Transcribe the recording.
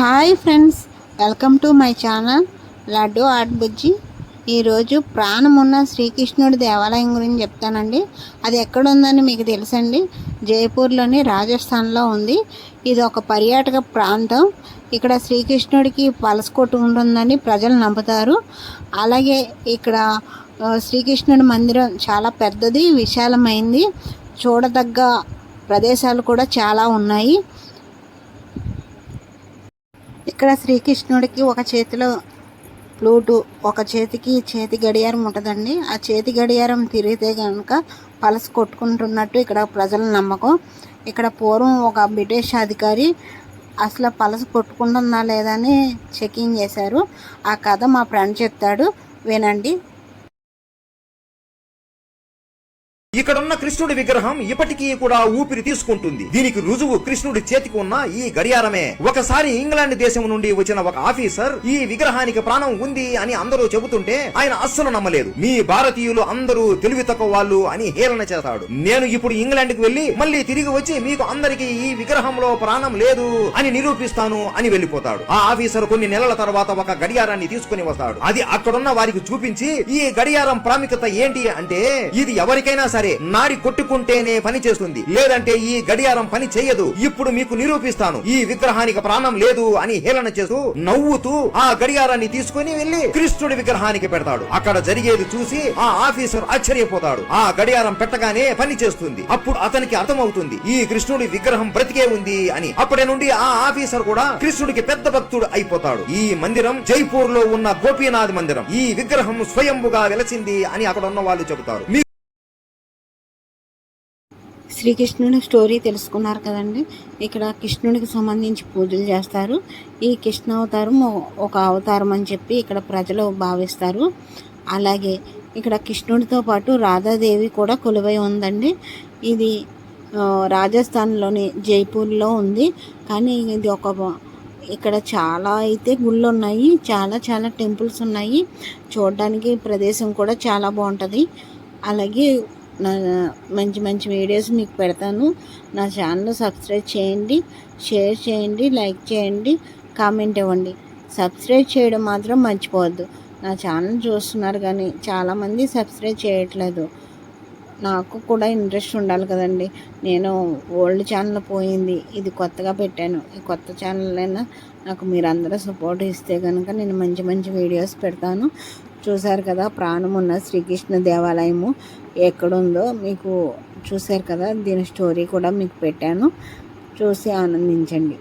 Hi friends, welcome to my channel Laddu art Bujji. ఈరోజు ప్రాణమున్న శ్రీకృష్ణుడి దేవాలయం గురించి చెప్తానండి. అది ఎక్కడ ఉందని మీకు తెలుసండి? జైపూర్లోని రాజస్థాన్లో ఉంది. ఇది ఒక పర్యాటక ప్రాంతం. ఇక్కడ శ్రీకృష్ణుడికి పలసకొట్టు ఉంటుందని ప్రజలు నమ్ముతారు. అలాగే ఇక్కడ శ్రీకృష్ణుడి మందిరం చాలా పెద్దది, విశాలమైంది. చూడదగ్గ ప్రదేశాలు కూడా చాలా ఉన్నాయి. ఇక్కడ శ్రీకృష్ణుడికి ఒక చేతిలో ఫ్లూటు, ఒక చేతికి చేతి గడియారం ఉంటుందండి. ఆ చేతి గడియారం తిరిగితే కనుక పలస కొట్టుకుంటున్నట్టు ఇక్కడ ప్రజల నమ్మకం. ఇక్కడ పూర్వం ఒక బ్రిటిష్ అధికారి అసలు పలస కొట్టుకుంటుందా లేదా అని చెకింగ్ చేశారు. ఆ కథ మా ఫ్రెండ్ చెప్తాడు, వినండి. ఇక్కడున్న కృష్ణుడి విగ్రహం ఇప్పటికీ కూడా ఊపిరి తీసుకుంటుంది. దీనికి రుజువు కృష్ణుడి చేతికి ఉన్న ఈ గడియారమే. ఒకసారి ఇంగ్లాండ్ దేశం నుండి వచ్చిన ఒక ఆఫీసర్ ఈ విగ్రహానికి ప్రాణం ఉంది అని అందరూ చెబుతుంటే ఆయన అస్సలు నమ్మలేదు. మీ భారతీయులు అందరూ తెలివి తక్కువ వాళ్ళు అని హేళన చేస్తాడు. నేను ఇప్పుడు ఇంగ్లాండ్ కి వెళ్లి మళ్ళీ తిరిగి వచ్చి మీకు అందరికి ఈ విగ్రహంలో ప్రాణం లేదు అని నిరూపిస్తాను అని వెళ్లిపోతాడు. ఆ ఆఫీసర్ కొన్ని నెలల తర్వాత ఒక గడియారాన్ని తీసుకుని వస్తాడు. అది అక్కడున్న వారికి చూపించి ఈ గడియారం ప్రాముఖ్యత ఏంటి అంటే, ఇది ఎవరికైనా సరే నాడి కొట్టుకుంటేనే పని చేస్తుంది, లేదంటే ఈ గడియారం పని చేయదు. ఇప్పుడు మీకు నిరూపిస్తాను, ఈ విగ్రహానికి ప్రాణం లేదు అని హేళన చేస్తూ నవ్వుతూ ఆ గడియారాన్ని తీసుకుని వెళ్లి కృష్ణుడి విగ్రహానికి పెడతాడు. అక్కడ జరిగేది చూసి ఆ ఆఫీసర్ ఆశ్చర్యపోతాడు. ఆ గడియారం పెట్టగానే పని చేస్తుంది. అప్పుడు అతనికి అర్థమవుతుంది ఈ కృష్ణుడి విగ్రహం బ్రతికే ఉంది అని. అప్పటి నుండి ఆ ఆఫీసర్ కూడా కృష్ణుడికి పెద్ద భక్తుడు అయిపోతాడు. ఈ మందిరం జైపూర్ లో ఉన్న గోపీనాథ్ మందిరం. ఈ విగ్రహం స్వయంభుగా వెలసింది అని అక్కడ ఉన్న వాళ్ళు చెబుతారు. శ్రీకృష్ణుడి స్టోరీ తెలుసుకున్నారు కదండి. ఇక్కడ కృష్ణుడికి సంబంధించి పూజలు చేస్తారు. ఈ కృష్ణ అవతారం ఒక అవతారం అని చెప్పి ఇక్కడ ప్రజలు భావిస్తారు. అలాగే ఇక్కడ కృష్ణుడితో పాటు రాధాదేవి కూడా కొలువై ఉందండి. ఇది రాజస్థాన్లోని జైపూర్లో ఉంది. కానీ ఇది ఇక్కడ చాలా అయితే గుళ్ళు ఉన్నాయి, చాలా టెంపుల్స్ ఉన్నాయి. చూడడానికి ప్రదేశం కూడా చాలా బాగుంటుంది. అలాగే మంచి వీడియోస్ మీకు పెడతాను. నా ఛానల్ సబ్స్క్రైబ్ చేయండి, షేర్ చేయండి, లైక్ చేయండి, కామెంట్ ఇవ్వండి. సబ్స్క్రైబ్ చేయడం మాత్రం మర్చిపోవద్దు. నా ఛానల్ చూస్తున్నారు కానీ చాలామంది సబ్స్క్రైబ్ చేయట్లేదు. నాకు కూడా ఇంట్రెస్ట్ ఉండాలి కదండి. నేను ఓల్డ్ ఛానల్ పోయింది, ఇది కొత్తగా పెట్టాను. ఈ కొత్త ఛానల్ అయినా నాకు మీరందరూ సపోర్ట్ ఇస్తే కనుక నేను మంచి వీడియోస్ పెడతాను. చూశారు కదా, ప్రాణమున్న శ్రీకృష్ణ దేవాలయము ఎక్కడుందో మీకు చూశారు కదా. దీని స్టోరీ కూడా మీకు పెట్టాను, చూసి ఆనందించండి.